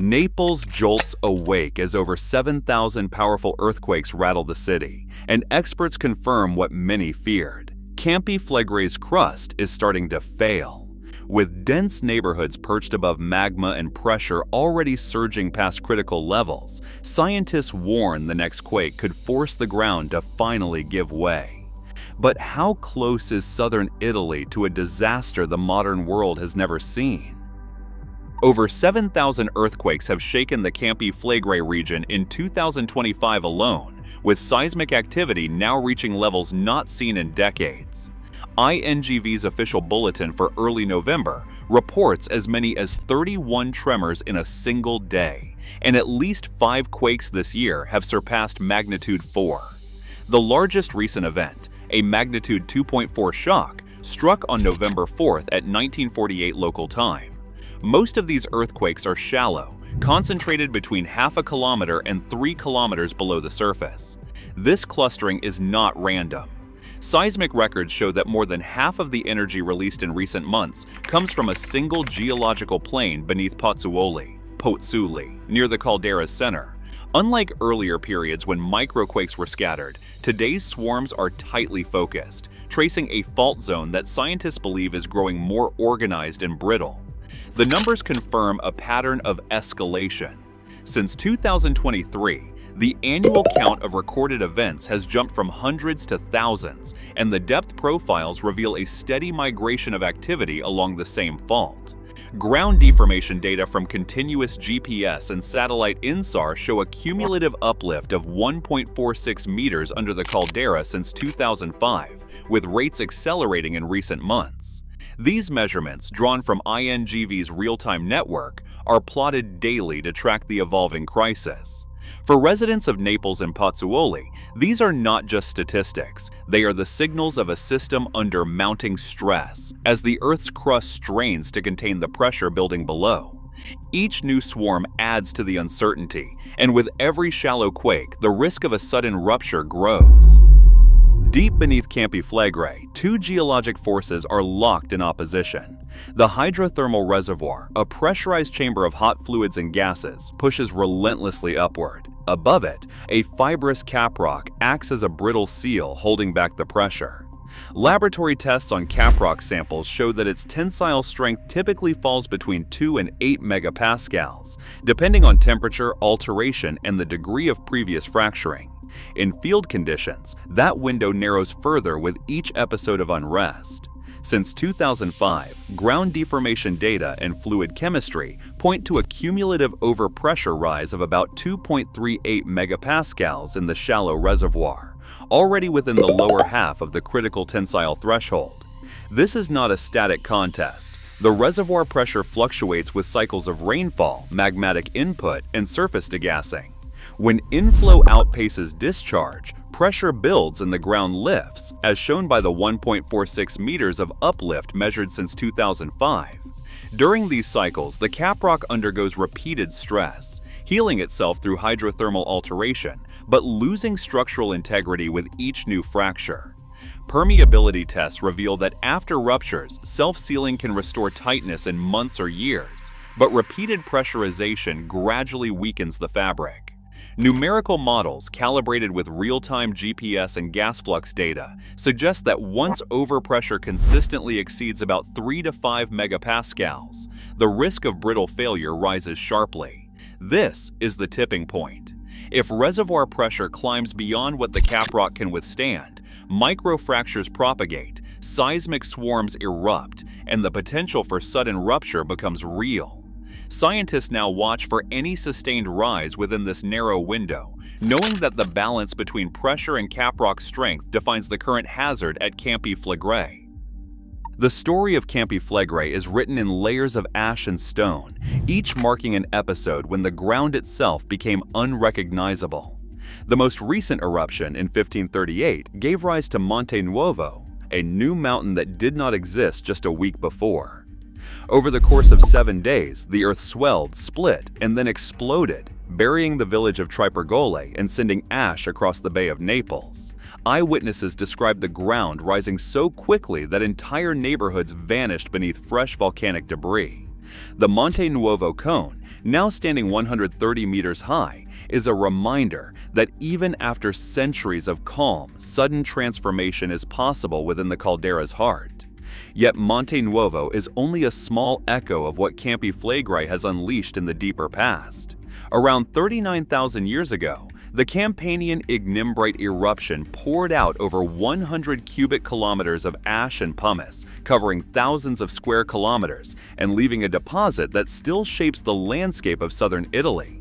Naples jolts awake as over 7,000 powerful earthquakes rattle the city, and experts confirm what many feared. Campi Flegrei's crust is starting to fail. With dense neighborhoods perched above magma and pressure already surging past critical levels, scientists warn the next quake could force the ground to finally give way. But how close is southern Italy to a disaster the modern world has never seen? Over 7,000 earthquakes have shaken the Campi Flegrei region in 2025 alone, with seismic activity now reaching levels not seen in decades. INGV's official bulletin for early November reports as many as 31 tremors in a single day, and at least 5 quakes this year have surpassed magnitude 4. The largest recent event, a magnitude 2.4 shock, struck on November 4th at 1948 local time. Most of these earthquakes are shallow, concentrated between half a kilometer and 3 kilometers below the surface. This clustering is not random. Seismic records show that more than half of the energy released in recent months comes from a single geological plane beneath Pozzuoli, near the caldera's center. Unlike earlier periods when microquakes were scattered, today's swarms are tightly focused, tracing a fault zone that scientists believe is growing more organized and brittle. The numbers confirm a pattern of escalation. Since 2023, the annual count of recorded events has jumped from hundreds to thousands, and the depth profiles reveal a steady migration of activity along the same fault. Ground deformation data from continuous GPS and satellite INSAR show a cumulative uplift of 1.46 meters under the caldera since 2005, with rates accelerating in recent months. These measurements, drawn from INGV's real-time network, are plotted daily to track the evolving crisis. For residents of Naples and Pozzuoli, these are not just statistics, they are the signals of a system under mounting stress, as the Earth's crust strains to contain the pressure building below. Each new swarm adds to the uncertainty, and with every shallow quake, the risk of a sudden rupture grows. Deep beneath Campi Flegrei, 2 geologic forces are locked in opposition. The hydrothermal reservoir, a pressurized chamber of hot fluids and gases, pushes relentlessly upward. Above it, a fibrous caprock acts as a brittle seal holding back the pressure. Laboratory tests on caprock samples show that its tensile strength typically falls between 2 and 8 megapascals, depending on temperature, alteration, and the degree of previous fracturing. In field conditions, that window narrows further with each episode of unrest. Since 2005, ground deformation data and fluid chemistry point to a cumulative overpressure rise of about 2.38 megapascals in the shallow reservoir, already within the lower half of the critical tensile threshold. This is not a static contest. The reservoir pressure fluctuates with cycles of rainfall, magmatic input, and surface degassing. When inflow outpaces discharge, pressure builds and the ground lifts, as shown by the 1.46 meters of uplift measured since 2005. During these cycles, the caprock undergoes repeated stress, healing itself through hydrothermal alteration, but losing structural integrity with each new fracture. Permeability tests reveal that after ruptures, self-sealing can restore tightness in months or years, but repeated pressurization gradually weakens the fabric. Numerical models calibrated with real-time GPS and gas flux data suggest that once overpressure consistently exceeds about 3 to 5 megapascals, the risk of brittle failure rises sharply. This is the tipping point. If reservoir pressure climbs beyond what the caprock can withstand, microfractures propagate, seismic swarms erupt, and the potential for sudden rupture becomes real. Scientists now watch for any sustained rise within this narrow window, knowing that the balance between pressure and caprock strength defines the current hazard at Campi Flegrei. The story of Campi Flegrei is written in layers of ash and stone, each marking an episode when the ground itself became unrecognizable. The most recent eruption in 1538 gave rise to Monte Nuovo, a new mountain that did not exist just a week before. Over the course of 7 days, the earth swelled, split, and then exploded, burying the village of Tripergole and sending ash across the Bay of Naples. Eyewitnesses described the ground rising so quickly that entire neighborhoods vanished beneath fresh volcanic debris. The Monte Nuovo cone, now standing 130 meters high, is a reminder that even after centuries of calm, sudden transformation is possible within the caldera's heart. Yet Monte Nuovo is only a small echo of what Campi Flegrei has unleashed in the deeper past. Around 39,000 years ago, the Campanian ignimbrite eruption poured out over 100 cubic kilometers of ash and pumice, covering thousands of square kilometers and leaving a deposit that still shapes the landscape of southern Italy.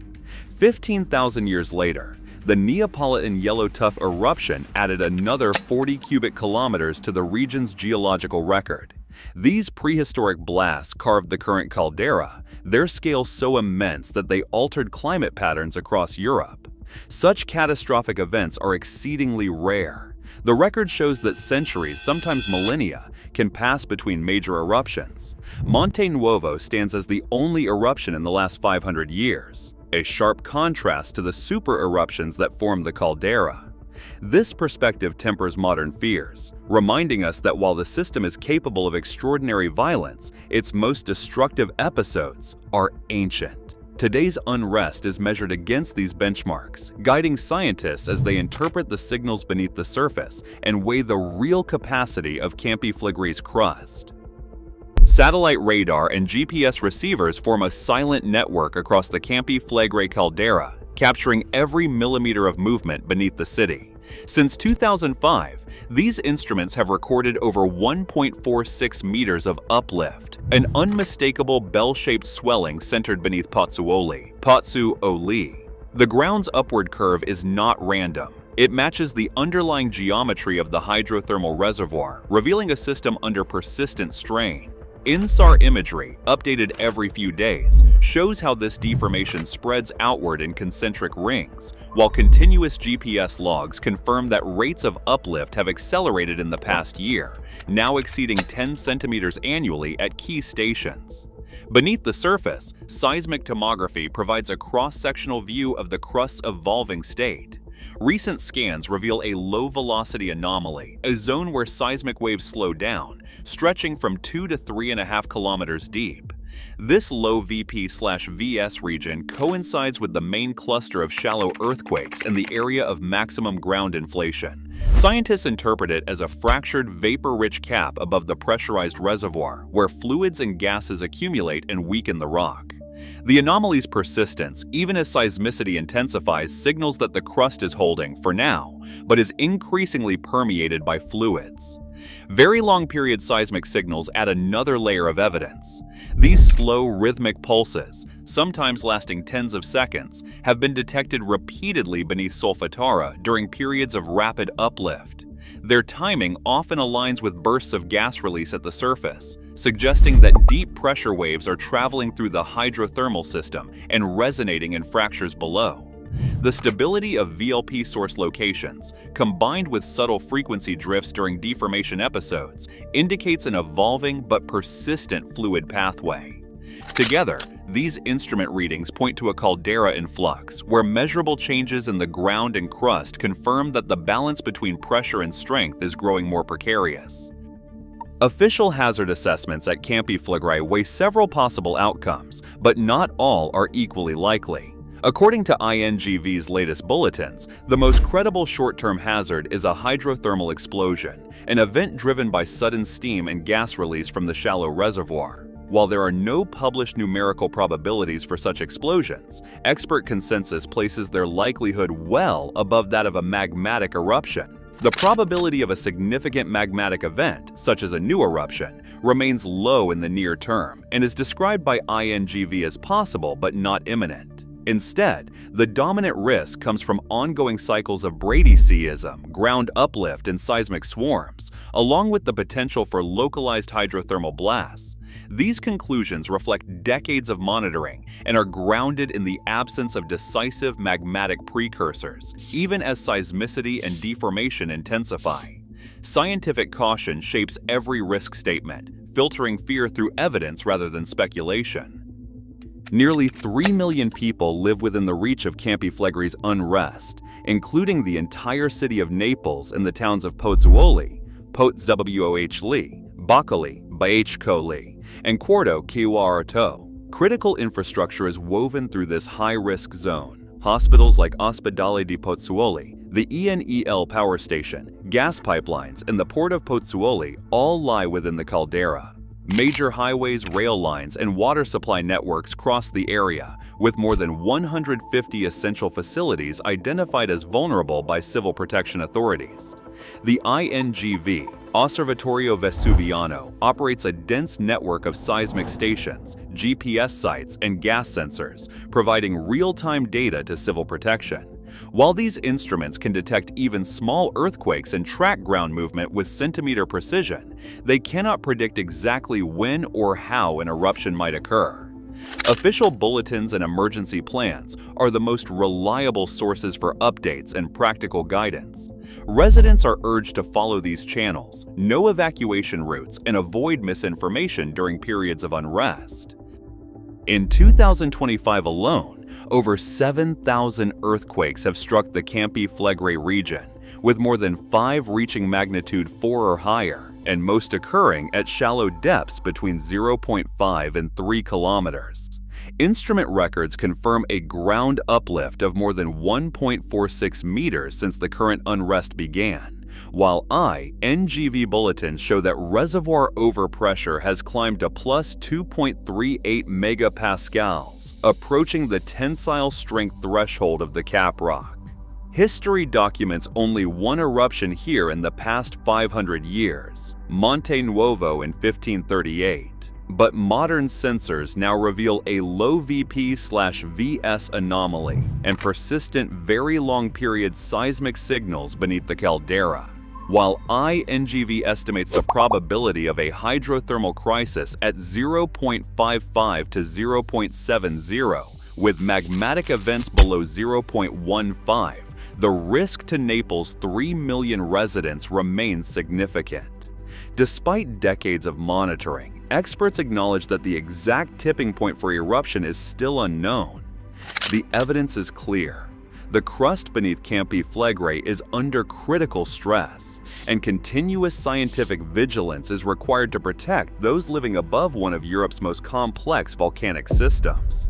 15,000 years later, the Neapolitan yellow tuff eruption added another 40 cubic kilometers to the region's geological record. These prehistoric blasts carved the current caldera, their scale so immense that they altered climate patterns across Europe. Such catastrophic events are exceedingly rare. The record shows that centuries, sometimes millennia, can pass between major eruptions. Monte Nuovo stands as the only eruption in the last 500 years, a sharp contrast to the super eruptions that form the caldera. This perspective tempers modern fears, reminding us that while the system is capable of extraordinary violence, its most destructive episodes are ancient. Today's unrest is measured against these benchmarks, guiding scientists as they interpret the signals beneath the surface and weigh the real capacity of Campi Flegrei's crust. Satellite radar and GPS receivers form a silent network across the Campi Flegrei caldera, capturing every millimeter of movement beneath the city. Since 2005, these instruments have recorded over 1.46 meters of uplift, an unmistakable bell-shaped swelling centered beneath Pozzuoli. The ground's upward curve is not random. It matches the underlying geometry of the hydrothermal reservoir, revealing a system under persistent strain. INSAR imagery, updated every few days, shows how this deformation spreads outward in concentric rings, while continuous GPS logs confirm that rates of uplift have accelerated in the past year, now exceeding 10 centimeters annually at key stations. Beneath the surface, seismic tomography provides a cross-sectional view of the crust's evolving state. Recent scans reveal a low-velocity anomaly, a zone where seismic waves slow down, stretching from 2 to 3.5 kilometers deep. This low VP/VS region coincides with the main cluster of shallow earthquakes and the area of maximum ground inflation. Scientists interpret it as a fractured vapor-rich cap above the pressurized reservoir, where fluids and gases accumulate and weaken the rock. The anomaly's persistence, even as seismicity intensifies, signals that the crust is holding, for now, but is increasingly permeated by fluids. Very long-period seismic signals add another layer of evidence. These slow, rhythmic pulses, sometimes lasting tens of seconds, have been detected repeatedly beneath Solfatara during periods of rapid uplift. Their timing often aligns with bursts of gas release at the surface, suggesting that deep pressure waves are traveling through the hydrothermal system and resonating in fractures below. The stability of VLP source locations, combined with subtle frequency drifts during deformation episodes, indicates an evolving but persistent fluid pathway. Together, these instrument readings point to a caldera in flux, where measurable changes in the ground and crust confirm that the balance between pressure and strength is growing more precarious. Official hazard assessments at Campi Flegrei weigh several possible outcomes, but not all are equally likely. According to INGV's latest bulletins, the most credible short-term hazard is a hydrothermal explosion, an event driven by sudden steam and gas release from the shallow reservoir. While there are no published numerical probabilities for such explosions, expert consensus places their likelihood well above that of a magmatic eruption. The probability of a significant magmatic event, such as a new eruption, remains low in the near term and is described by INGV as possible but not imminent. Instead, the dominant risk comes from ongoing cycles of bradyseism, ground uplift, and seismic swarms, along with the potential for localized hydrothermal blasts. These conclusions reflect decades of monitoring and are grounded in the absence of decisive magmatic precursors, even as seismicity and deformation intensify. Scientific caution shapes every risk statement, filtering fear through evidence rather than speculation. Nearly 3 million people live within the reach of Campi Flegrei's unrest, including the entire city of Naples and the towns of Pozzuoli, Pozzuoli, Boccoli, Baicoli, and Quarto Kiwarto. Critical infrastructure is woven through this high-risk zone. Hospitals like Ospedale di Pozzuoli, the ENEL power station, gas pipelines, and the port of Pozzuoli all lie within the caldera. Major highways, rail lines, and water supply networks cross the area, with more than 150 essential facilities identified as vulnerable by civil protection authorities. The INGV, Osservatorio Vesuviano, operates a dense network of seismic stations, GPS sites, and gas sensors, providing real-time data to civil protection. While these instruments can detect even small earthquakes and track ground movement with centimeter precision, they cannot predict exactly when or how an eruption might occur. Official bulletins and emergency plans are the most reliable sources for updates and practical guidance. Residents are urged to follow these channels, know evacuation routes, and avoid misinformation during periods of unrest. In 2025 alone, over 7,000 earthquakes have struck the Campi Flegrei region, with more than 5 reaching magnitude 4 or higher, and most occurring at shallow depths between 0.5 and 3 kilometers. Instrument records confirm a ground uplift of more than 1.46 meters since the current unrest began, while INGV bulletins show that reservoir overpressure has climbed to plus 2.38 megapascals, approaching the tensile strength threshold of the cap rock. History documents only one eruption here in the past 500 years, Monte Nuovo in 1538. But modern sensors now reveal a low VP/VS anomaly and persistent very long period seismic signals beneath the caldera. While INGV estimates the probability of a hydrothermal crisis at 0.55 to 0.70, with magmatic events below 0.15, the risk to Naples' 3 million residents remains significant. Despite decades of monitoring, experts acknowledge that the exact tipping point for eruption is still unknown. The evidence is clear. The crust beneath Campi Flegrei is under critical stress, and continuous scientific vigilance is required to protect those living above one of Europe's most complex volcanic systems.